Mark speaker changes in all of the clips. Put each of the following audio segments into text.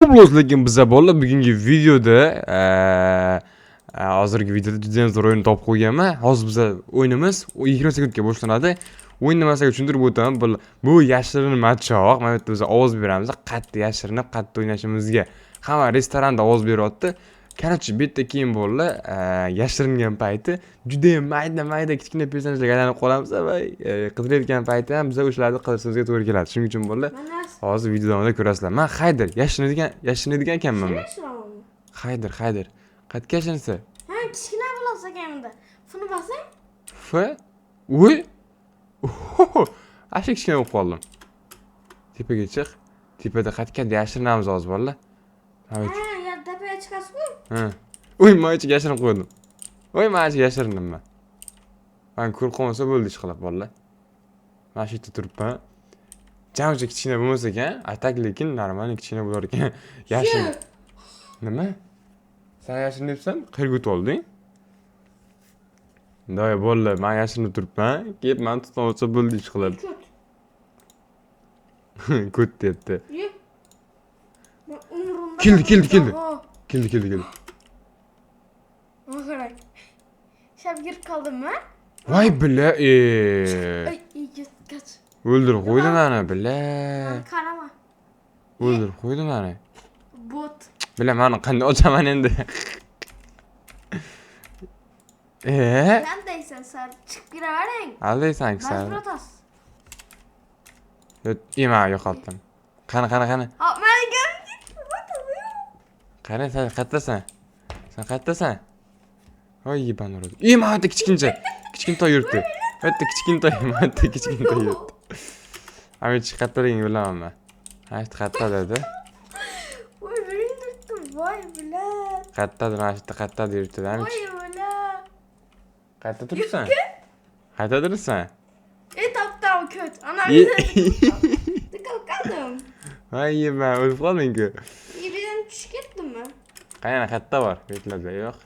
Speaker 1: Lekin biza bolalar bugungi videoda hozirgi videoda juda ham zo'r o'yin topib qo'yganman. Hozir biza o'yinimiz 20 sekundga boshlanadi. O'yinni masalan tushuntirib o'taman. Bu yashirin matchoq. Mana bu yerda biz ovoz beramiz. Qattiq yashirinib, qattiq o'ynashimizga. Hamma restoranda ovoz beryapti. Короче, bu yerda keyin bolalar yashiringan payti juda ham mayda kichkina personajlarga aylanib qolamiz va qidirayotgan paytda ham biza o'shalarni qilishimizga to'g'ri keladi. Shuning uchun bolalar hozir video davomida ko'rasizlar. Men Haydir yashirinadigan ekanman men. Haydir. Qayerga yashirinsa?
Speaker 2: Ha, kichkina bo'lsa ekan-da. Funi bosing.
Speaker 1: F? Uy. Ashik kichkina bo'lib qoldim. Tepaga chiq. Tepada qayerga yashirinamiz hozir bolalar.
Speaker 2: Ha, yer tepaga chiqasiz-ku.
Speaker 1: Ha. Uy, men ichiga yashirinib qo'ydim. Uy, men ichiga yashirindim men. Men ko'rib qolmasa bo'ldi ish qilib bolalar. Mana shu yerda turibman. Jamcha kichkina bo'lmasa ekan, atak lekin normal kichkina bo'lar ekan. Yashin. Nima? Sen yashin debsan, qayerga o'tib olding? Do'y bolalar, men yashinib turibman. Kelib men tutib olsa bo'ldi ish qilib. Ko't debdi. Keldi.
Speaker 2: Qarang. Shab girib qoldimmi?
Speaker 1: Voy bila,
Speaker 2: Ay, kaç.
Speaker 1: o'ldirib qo'ydi meni, bila.
Speaker 2: Qarama.
Speaker 1: O'ldirib qo'ydi meni.
Speaker 2: Bot.
Speaker 1: Bila, meni qanday ochaman endi?
Speaker 2: Qandaysan sen? Chiqib kiravering.
Speaker 1: Aldaysan ki sen.
Speaker 2: Mazbratas.
Speaker 1: Ima yo'qotdim. Qani.
Speaker 2: Ha, meni
Speaker 1: Qani, sen qayerdasan? Sen qayerdasan? Voy yeban uradi. Ima o'ta kichkintoy yurtdi. O'ta kichkintoy yurtdi. Ama hiç qayerdaligini bilaman men. Ha, işte qayerda dedi.
Speaker 2: Voy, biring turibdi. Voy, bilan.
Speaker 1: Qayerdadir, mana shu yerda qayerdadir yurtdi.
Speaker 2: Voy, bilan.
Speaker 1: Qayerda turibsan? Qayerdadirsan?
Speaker 2: Top köt. Ana bize. Tıkıl kaldım.
Speaker 1: Voy yeban, o'lib qolding-ku.
Speaker 2: Birden tushib ketdimmi?
Speaker 1: Qayerda bor? Betlada yo'q.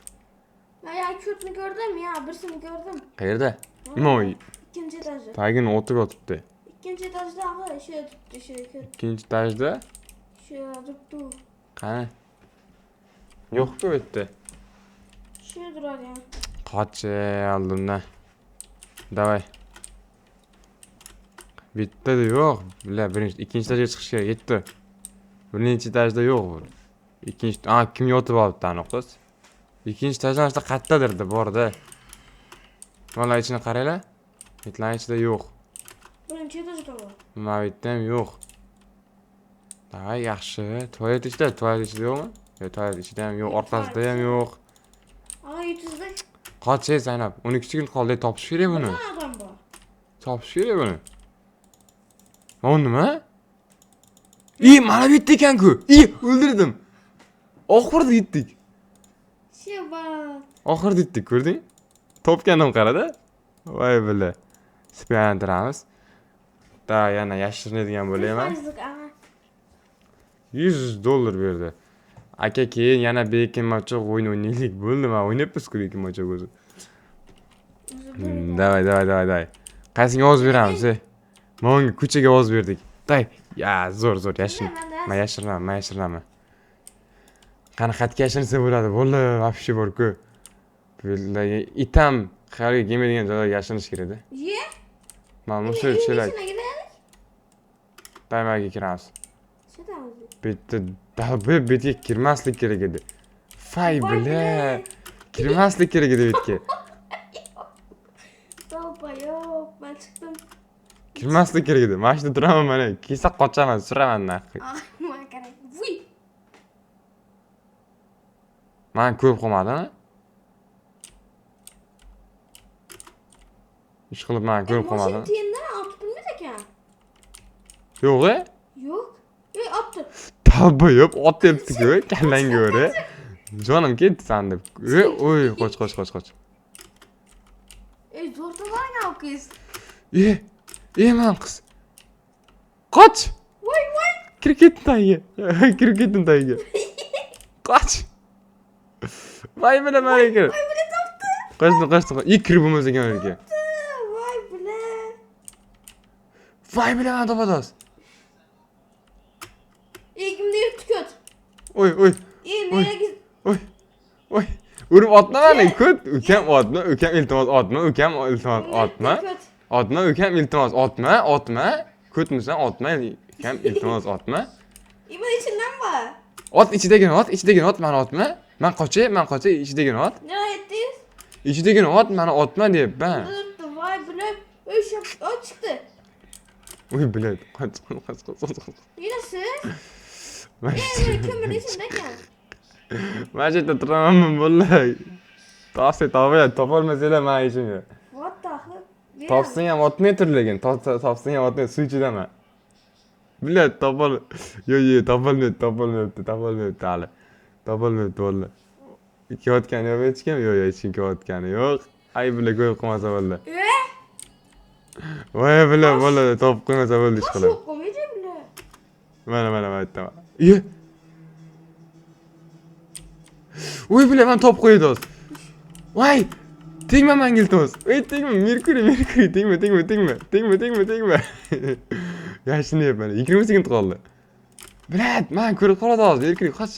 Speaker 2: Ya kötünü gördüm ya. Birisini gördüm.
Speaker 1: Qayerda? Moy.
Speaker 2: İkinci etajda.
Speaker 1: Tagini o'tirib o'tibdi.
Speaker 2: İkinci etajda aga şey tuttu şey köt.
Speaker 1: Ikkinchi etajda?
Speaker 2: Şey tuttu.
Speaker 1: Qani? Yo'q-ku bu yerda.
Speaker 2: Şey durar ya.
Speaker 1: Qoch oldimdan. Davay. Bitta da yo'q. Bila, ikkinchi etajga chiqish kerak. Yetdi. Birinchi etajda yo'q bu. Ikkinchi, kim yotib olibdi ani qiz? Ikkinchi etajdan işte qayerdadir bor-da. Mana ichini qaranglar. Bitlarning ichida yo'q.
Speaker 2: Birinchi etajda bor.
Speaker 1: Mana bu yerda ham yo'q. Davay, yaxshi. Tualet ichida yo'qmi? Yo'q, tualet ichida ham yo'q, orqasida ham yo'q.
Speaker 2: Aa, yutuzda.
Speaker 1: Qoch, Zaynab. 12 kun qoldi, topish kerak buni.
Speaker 2: Ne adam bu?
Speaker 1: Topish kerak buni. O nima? Mana bu yerda ekan-ku. O'ldirdim. Oxirida yetdik.
Speaker 2: Shebat.
Speaker 1: Oxirida yetdik, ko'rding? Topganim qarada. Voy bila. Spaylantiramiz. Da yana yashirinadigan bo'layman. $100 berdi. Aka, keyin yana bekin machoq o'yin o'ynaylik. Bo'ldi, men o'ynayapmiz-ku bekin machoq o'zi. Davay. Qaysiga ovoz beramiz? Menga ko'chaga ovoz berdik. Day, ya zo'r yashirin. Men yashirinaman. Qani xatga yashirinsa bo'ladi. Bo'ldi, вообще bor-ku. Bularga itam qayerga kelmaydigan joylarga yashirinish kerak-da.
Speaker 2: Ye?
Speaker 1: Mana shu chelak. Daymaga kiramiz. Bitta betga kirmaslik kerak edi. Fay bila. Kirmaslik kerak edi betga.
Speaker 2: Topa yo'q, men chiqdim.
Speaker 1: Kirmaslik kerak edi. Mana shunda turaman mana. Kelsa qochaman, suraman naqi.
Speaker 2: Men qarang. Vuy.
Speaker 1: Men ko'rib qolmadimmi? Ish qilib men ko'rib qolmadim.
Speaker 2: Mashina tiyindan otib bilmas ekan.
Speaker 1: Yo'q-a?
Speaker 2: Yo'q. Otdi.
Speaker 1: Tavba yo'q, otyapti-ku, kallangga o'ra. Jonim ketdi san deb. Oy, qoch.
Speaker 2: Zo'r to'g'ri qiz.
Speaker 1: Men qiz. Qoch.
Speaker 2: Voy.
Speaker 1: Kirib ketdim tagiga. Qoch. Voy bila malika.
Speaker 2: Voy bila topdi.
Speaker 1: Qochdim. Kirib bo'lmas ekan o'rga.
Speaker 2: Voy bila.
Speaker 1: Voy bila, topados.
Speaker 2: Kimda yurtdi ko't?
Speaker 1: Oy, oy.
Speaker 2: Nereye git?
Speaker 1: Oy. Oy. Urib otma meni, kut. Ukam otma, ukam iltimos otma, ukam iltimos otma. Otma, ukam iltimos otma, otma. Kutmisan otma, ukam iltimos otma.
Speaker 2: İman içinden mi?
Speaker 1: Ot ichidagini ot, meni otma. Men qochay, ichidagini ot.
Speaker 2: Nereye ettiniz?
Speaker 1: Ichidagini ot, meni otma deyapman.
Speaker 2: Durdu, vay bilip. O çıktı.
Speaker 1: Uy, biladi. Qoch.
Speaker 2: Yine siz?
Speaker 1: Men
Speaker 2: Kömür içindeyken.
Speaker 1: shu yerda turamanmi vallahi. Topolmasanglar men ishim yo'q.
Speaker 2: What the hell?
Speaker 1: Topsang ham otmay tur lekin. Topsang ham otmay suv ichidaman. Biladi, yo'q, topolmayapti hali. Topolmayapti vallahi. Ikki otgani yo'q hech kim? Yo'q, hech kim otgani yo'q. Ay bilan ko'rib qolmasa vallahi. Voy bilan vallahi topib qo'ymasa bo'ldi ish qilib.
Speaker 2: Çok komedi bile.
Speaker 1: Mana aytaman. Iye. Uy bilan men topib qo'ydi hozir. Voy! Tegma menga iltimos. Ey, tegma, Merkuriy, tegma. Yashinyapman. 20 sekund qoldi. Bilat, men ko'rib qoladi hozir. Merkuriy, qoch.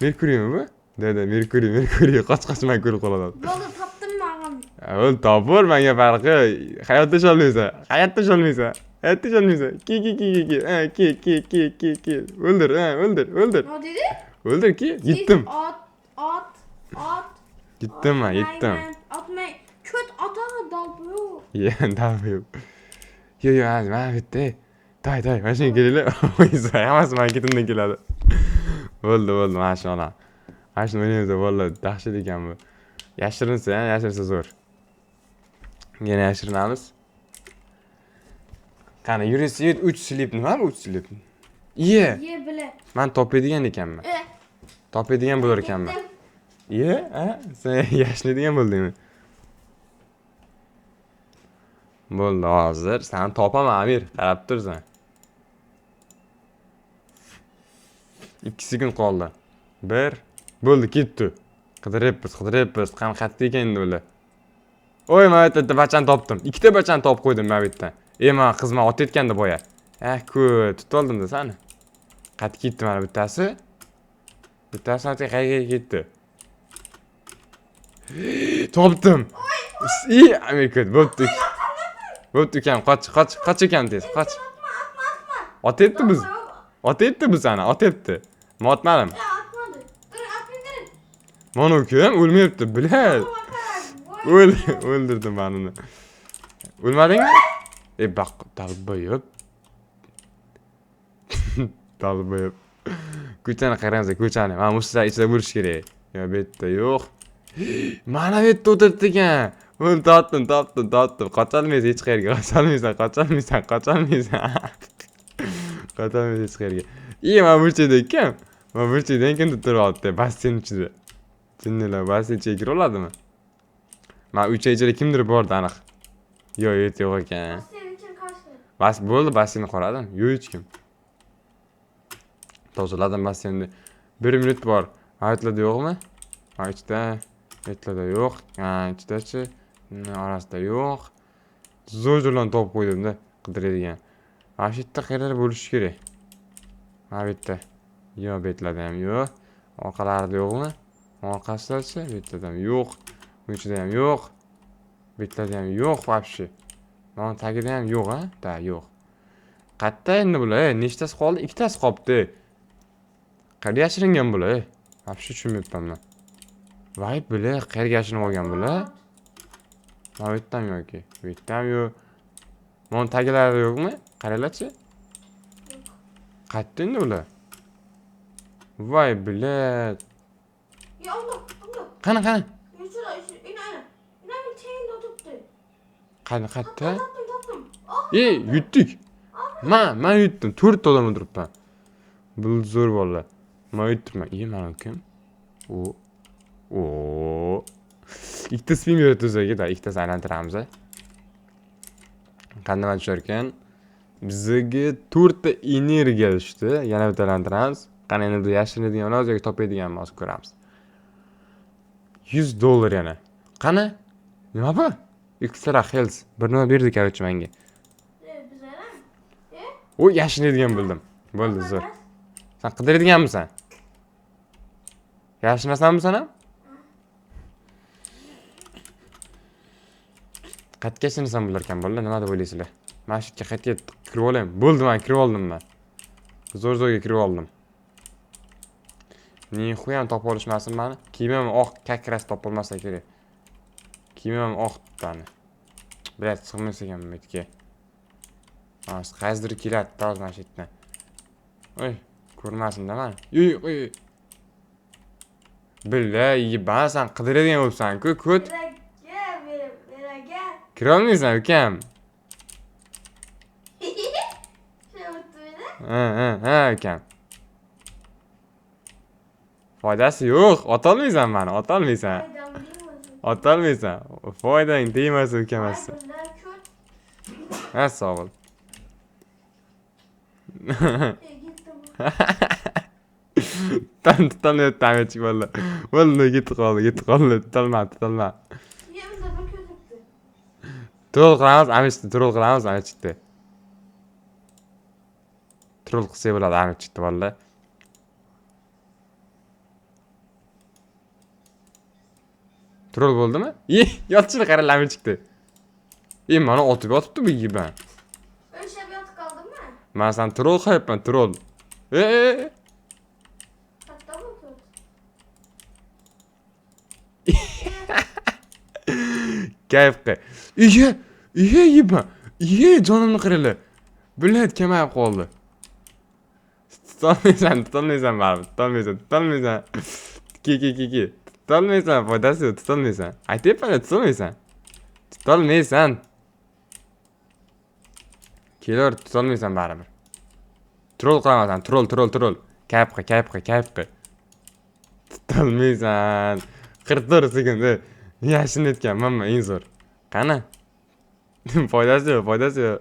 Speaker 1: Merkuriymi bu? Dada, Merkuriy, qoch, men ko'rib qoladi hozir.
Speaker 2: Yolda taptın mı ağam?
Speaker 1: Ol topur, menga farqi. Hayotda isholmaysan. Ki. O'ldir.
Speaker 2: Ne dedi?
Speaker 1: O'ldir ki. Yetdim.
Speaker 2: At.
Speaker 1: Yetdim men, yetdim.
Speaker 2: Atmay. Köt atağı dalbıyor.
Speaker 1: Dalbi yo'q. Yo'q, men bitta. Day, mashina kelinglar. O'ysa, hammasi men ketimdan keladi. Bo'ldi, mashina. Mashina o'ynaymiz, vallahi dahshat ekan bu. Yashirsa zo'r. Yana yashirinamiz. Qani, yurisi 3 slip nima bu 3 slip? Iye.
Speaker 2: Ye bile.
Speaker 1: Men topadigan ekanman. Topadigan bo'lar ekanman. Iye, sen yashnaydigan bo'ldingmi? Bo'ldi, hozir sen topaman, Amir. Qarab tursan. 2 sekund qoldi. 1. Bo'ldi, ketdi. Qidiryapmiz. Qani qayerda ekan endi ular? Oy, men bitta bachani topdim. 2 ta bachani topib qo'ydim men bitta. Men qizman otayotganda boya. Tutib oldim-da seni. Qayerga ketdi mana bittasi? Bittasi qayerga ketdi? Topdim. Amerika, bo'pti. Ukam, qoch ukam tez, qoch. Otayapti bu seni, otayapti. Men otmadim.
Speaker 2: Atmadı. Dur atmayın.
Speaker 1: Mana ukam o'lmayapti, bilad. O'ldirdim men uni. O'lmadingmi? Baq, dalboyib. Ko'chani qaranglar, ko'chani. Mana mushlar ichida bo'lish kerak. Yo, bu yerda yo'q. Mana bu yerda o'tiribdi ekan. Uni topdim. Qocholmaysan hech qayerga, qocholmaysan. Qocholmaysan hech qayerga. Mana bu yerda ekan. Mana bu yerdan kimdir turyapti, basseyn ichida. Jinnilar basseyn ichiga kira oladimi? Mana 3 ichida kimdir bordi aniq. Yo'q ekan.
Speaker 2: Senin için karşı.
Speaker 1: Bo'ldi, basseynni qoradim. Yo'q hech kim. Tozaladim basseynni. 1 minut bor. Aytlarda yo'qmi? Ichida, aytlarda yo'q. Ichidachi, orasida yo'q. Zo'rlan topib qo'ydim-da, qidiradigan. Mana shu yerda qayerlar bo'lishi kerak. Mana bu yerda. Yo'q, betlarda ham yo'q. Orqalarida yo'qmi? Orqasidachi, betlarda ham yo'q. Ichida ham yo'q. Betlarda ham yo'q, вообще. Mana tagida ham yo'q, ha? Da, yo'q. Qayerda endi bular? Nechtasi qoldi? 2 tasi qolibdi. Qayerga yashiringan bular? Вообще tushunmayapman men. Voy, bular qayerga yashirinib olgan bular? Mana bu yerda ham yo'q. Bu yerda ham yo'q. Mana taglarida yo'qmi? Qaranglarchi. Qayerda endi ular? Voy, bilat.
Speaker 2: Ya Allah.
Speaker 1: Qani.
Speaker 2: Şurada, inan. İnanın çeyinde oturttu.
Speaker 1: Qayerda?
Speaker 2: Tattım.
Speaker 1: Yutdik. Men yutdim. 4 odam o'tiribman. Bu zo'r bolalar. Men yutibman. Mana kim? Ikkita spin beradi o'ziga, ikkitasi aylantiramiz. Qanday tushar ekan? Bizga 4 ta energiya tushdi. Yana bitta aylantiramiz. Qani endi yashirinadigan emas yoki topadiganmi hozir ko'ramiz. $100 yana. Qani? Nima bu? Extra health. Bir nima berdi короче menga.
Speaker 2: Bize lan.
Speaker 1: O yashirinadigan bildim. Bo'ldi, zo'r. Sen qidiradiganmisan? Yashinasanmi sen ham? Qayerga yashinasan bularkan bolalar, nima deb o'ylaysizlar? Mana shu yerga qayerga kirib olaymi? Bo'ldi, men kirib oldim men. Zo'r-zo'rga kirib oldim. Nixuyam topib olishmasin meni. Kiyimim oq, kakras topib olmasa kerak. Kiyimim oq tani. Bilat sig'mas ekan bu metga. Mana qaysidir keladi, toz mana shu yerdan. Oy, ko'rmasin-da meni. Uy. Billahi, yibban sen qidiradigan bo'lsan-ku, ko't.
Speaker 2: Beraga.
Speaker 1: Kira olmaysan, ukam. Ha, ukam. Foydasi yo'q, otolmaysan meni, otolmaysan. Otolmaysan. Foydang tegmasa ukamasi. Ha, sog' bo'l. Tutolmayapti amachik bo'ldi. Bo'ldi, ketib qoldi. Tutolma. Troll qilamiz, amachikda. Troll qilsa bo'ladi amachikda bo'ldi. Troll bo'ldimi? Yotishini qara amachikda. Mana otib yotibdi bu yiban.
Speaker 2: O'lshab yotib qoldimmi?
Speaker 1: Men sen troll qilyapman, troll. Kayfqa. Yiban. Jonimni qirili. Bilat kamayib qoldi. Tutolmaysan baribir. Tutolmaysan. Ki. Tutolmaysan, foydasi yo'q, tutolmaysan. Aytyapman, tutolmaysan. Kelar, tutolmaysan baribir. Troll qilaman, troll. Kayfqa. Tutolmaysan. 44 sekund. Yashin etganman men eng zo'r. Qani? Foydasi yo'q.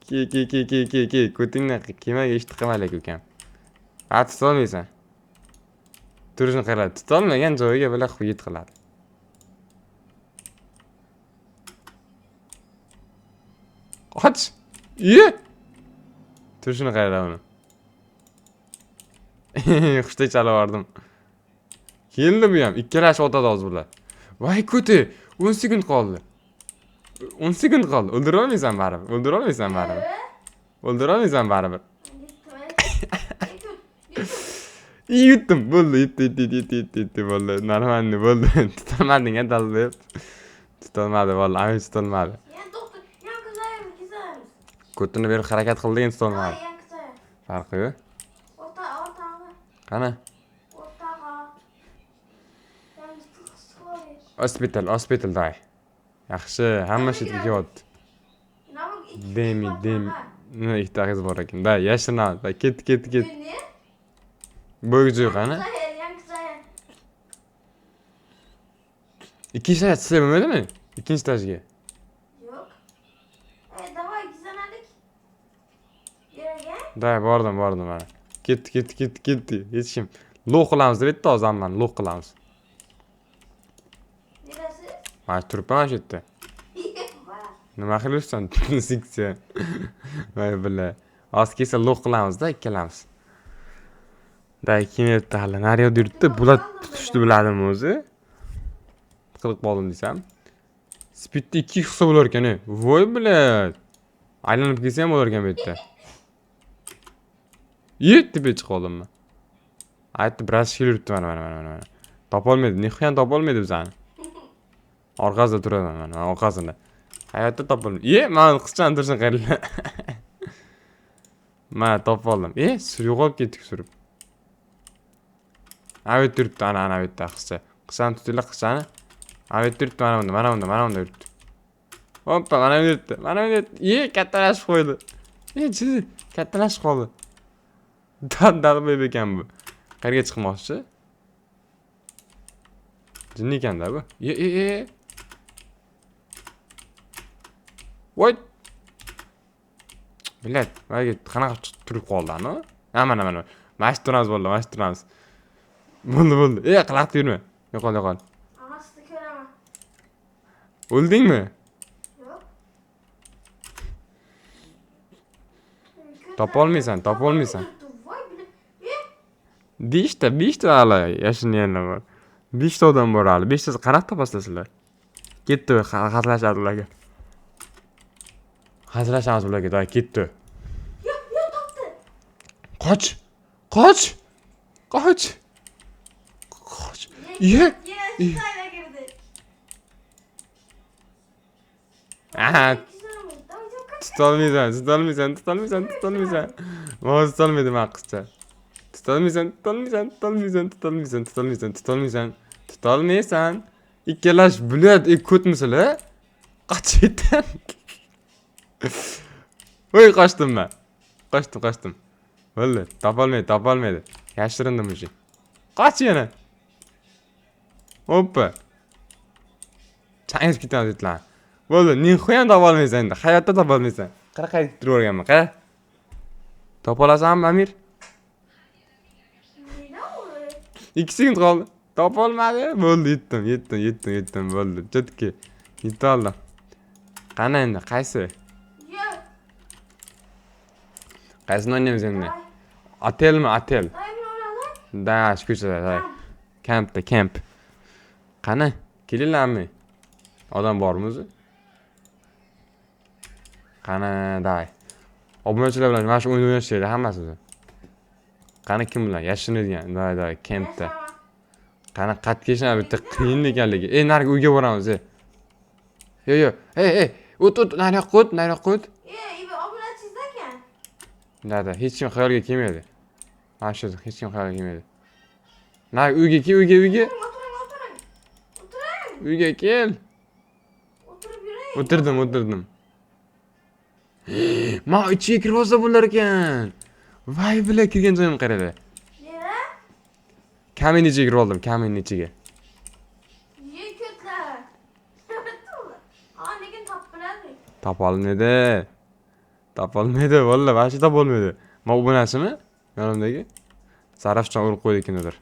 Speaker 1: Ki. Ko'tingni kemaga eshitib qolmaylik ukam. Tutolmaysan. Turishni qiladi. Tutolmagan joyiga bilan xuyit qiladi. Qoch. Turishni qiladi uni. Xushday chalib yubordim. Keldi bu ham. Ikkalashib otadi hozir bular. Voy ko'ti, 10 sekund qoldi. O'ldira olmaysan baribir. Yutdim. Bo'ldi. Bo'ldi. Normalni bo'ldi. Tutolmading, dalib. Tutolmadi, vallahi, amach tutolmadi.
Speaker 2: To'xta, yankazaymiz.
Speaker 1: Ko'tini berib harakat qildi, endi tutolmadi. Farqi yo'q.
Speaker 2: O'rtog'i.
Speaker 1: Qani? Hospital day. Yaxshi, hamma shitga kelyapti. Demi. Nima ikkita qiz bor ekan. Da, yashirinadi. Da, ket. Bo'g'zi yo'q, qani? Ikkinchi staj sizlar bo'lmadimi? Ikkinchi stajga.
Speaker 2: Yo'q. Davay gizlanadik. Yuraga?
Speaker 1: Da, bordim mana. Ketdi. Hech kim. Loq qilamiz deb aytdi hozir hammani, loq qilamiz.
Speaker 2: Nerasi?
Speaker 1: Mana turibman shu yerda. Nima qilyapsan? Seksiya. Voy billa. Hozir kelsa loq qilamiz-da, ikkalamiz. Da, kenyapti hali. Naryoqda yuribdi. Bulat tutishni biladimi o'zi? Qilib qoldim desam. Speedda 2 xisa bo'lar ekan. Voy bilat. Aylanib kelsa ham bo'lar ekan bu yerda. Deb chiqib qoldimmi? Aytdi, biroz shil yuribdi mana. Topolmaydi. Nixuyam topolmaydi bizani. Orqasida turaman mana, orqasida. Hayotda topolmaydi. Men qizchani tursin qayerda. Mana topib oldim. Yo'qolib ketdik surib. Avet yuribdi, ana bu yerda qizcha. Qizchani tutinglar, qizchani. Avet yuribdi, mana bunda yuribdi. Hoppa, mana bu yuribdi. Kattalashib qo'ydi. Chizi, kattalashib qoldi. Dag'bayb ekan bu. Qayerga chiqmoqchi? Jinni ekanda bu. Voy. Bilat, voy, qanaqa turib qoldi ana? Mana. Mash turamiz bo'ldi. Bo'ldi. Qilaqda yurma. Yo'qol.
Speaker 2: Amasini ko'raman.
Speaker 1: O'ldingmi?
Speaker 2: Yo'q.
Speaker 1: Topolmaysan, topolmaysan.
Speaker 2: Voy bile.
Speaker 1: 5 ta hali yashinganlar bor. 5 ta odam bor hali. 5 tasi qanaqa topasizlar sizlar? Ketdi hazillashadi ularga. Hazillashamiz ularga, day ketdi.
Speaker 2: Yo, topdi.
Speaker 1: Qoch! Qoch! Qoch! Qoch! Ye!
Speaker 2: Sayla girdi.
Speaker 1: Aha, tutolmaysan. Moz tutolmaydi men qizcha. Tutolmaysan. Ikkalash bulat ko'tmisizlar? Qochaydan. Voy qochdim men. Qochdim. Bo'ldi, topolmaydi. Yashirindim o'sha. Qoch yana. Hoppa. Changiz ketadi itlar. Bo'ldi, nixoyam topolmaysan endi. Hayotda topolmaysan. Qara qaytib turaverganman, qara. Topolasanmi, Amir? 2 sekund qoldi. Topolmadi. Bo'ldi, yetdim. Bo'ldi, chetki. Yetoldim. Qana endi, qaysi? Qaysini o'ynaymiz endi? Otelmi, otel? Da, shu ko'chada. Kamp. Qani, kelinglarmi? Odam bormi o'zi? Qani, day. Obunachilar bilan mana shu o'yin o'ynashaydi hammasi o'zi. Qani kim bilan yashinadigan? Day, kampda. Qani qatkashlar bitta qiyin ekanligi. Narigi uyga boramiz. Yo. Ey. O't, nariyoqqa o't.
Speaker 2: Obunachingizda ekan.
Speaker 1: Da, hech kim xayolga kelmaydi. Mana shu hech kim xayolga kelmaydi. Narigi uyga.
Speaker 2: O'tiring.
Speaker 1: Uyga kel.
Speaker 2: O'tirib yuring.
Speaker 1: O'tirdim. Men ichiga kirib olsa bo'lar ekan. Voy bilan kirgan joyim qarada.
Speaker 2: Nera?
Speaker 1: Kamin ichiga kirib oldim, kamin ichiga.
Speaker 2: Ko'tlar. Lekin topiladi.
Speaker 1: Topolmaydi, vallahi vashi topolmaydi. Men obunachimi? Yonimdagi. Sarafchon urib qo'ydi kimnidir.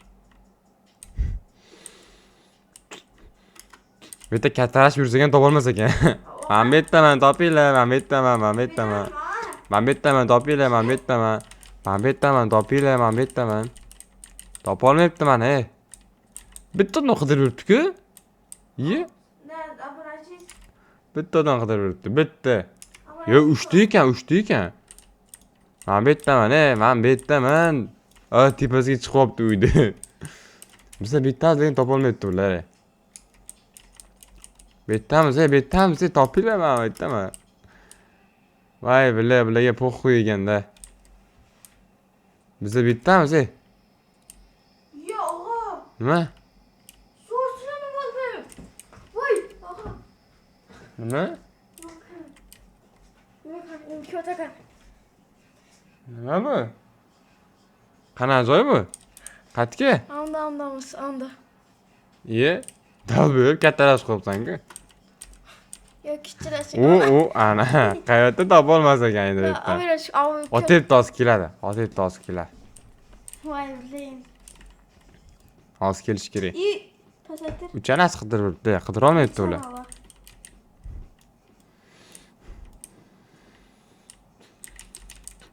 Speaker 1: Bu yerda kattalashib yursa ham topolmas ekan. Men betaman, topinglar, men betaman. Topolmayaptiman, bittadan qidirib yuribdi-ku. Ye.
Speaker 2: Nerede obunachingiz?
Speaker 1: Bittadan qidirib yuribdi, bitta. Yo, 3 ta ekan. Men betaman. Tepasiga chiqib olibdi uyda. Bizlar bittamiz lekin topolmayapti ular. Betamiz, topinglar, men aytaman. Voy, bularga po'q qo'yganda. Bizlar bitamiz,
Speaker 2: Yo, og'a.
Speaker 1: Nima?
Speaker 2: So'zchilarni bo'ldi. Voy, og'a.
Speaker 1: Nima? Nima bu? Qanaqa joy bu? Qayerga?
Speaker 2: Anda.
Speaker 1: Ye, dal bo'lib kattalashib qolibsan-ku.
Speaker 2: Yo, kichirasiz.
Speaker 1: Ana, qayerda topolmas ekan endi bu yerda. Otib toz keladi.
Speaker 2: Voy, bilayin.
Speaker 1: Hozir kelish kerak.
Speaker 2: Pasaytir.
Speaker 1: Uchanasi qidiribdi, qidira olmayapti ular.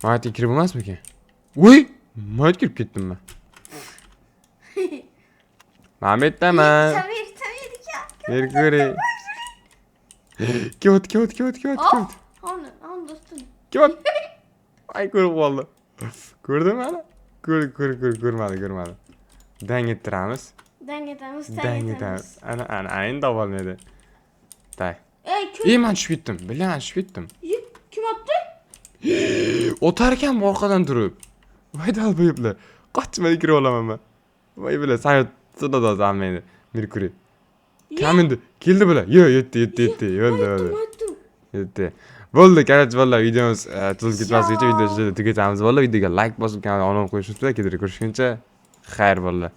Speaker 1: Mayt kirib bo'lmasmikan? Voy, mayt kirib ketdim men. Men betaman.
Speaker 2: Samir ekan.
Speaker 1: Merkuriy. Ket.
Speaker 2: Ana, do'stim.
Speaker 1: Ket. Ay ko'rib qoldi. Ko'rdingmi ana? Ko'rmadi. Dang ettiramiz.
Speaker 2: Dang etamiz.
Speaker 1: Ana, endi topolmaydi. Day. Men tushib ketdim. Bilaman tushib ketdim.
Speaker 2: Kim otdi?
Speaker 1: O'tar ekan orqadan turib. Voy dalboyiblar. Qochmay kirib olaman men. Voy bilan sayt sudada olmaydi. Merkuriy. Kamindi. Keldi bular. Yo, yetdi. Yetdi. Bo'ldi, qarang, vallahi videomiz cho'zib ketmasligicha videoni tugatamiz. Vallahi videoga like bosib, kanalga obuna bo'lib qo'yishni unutmanglar. Ko'rishguncha xayr bo'ldi.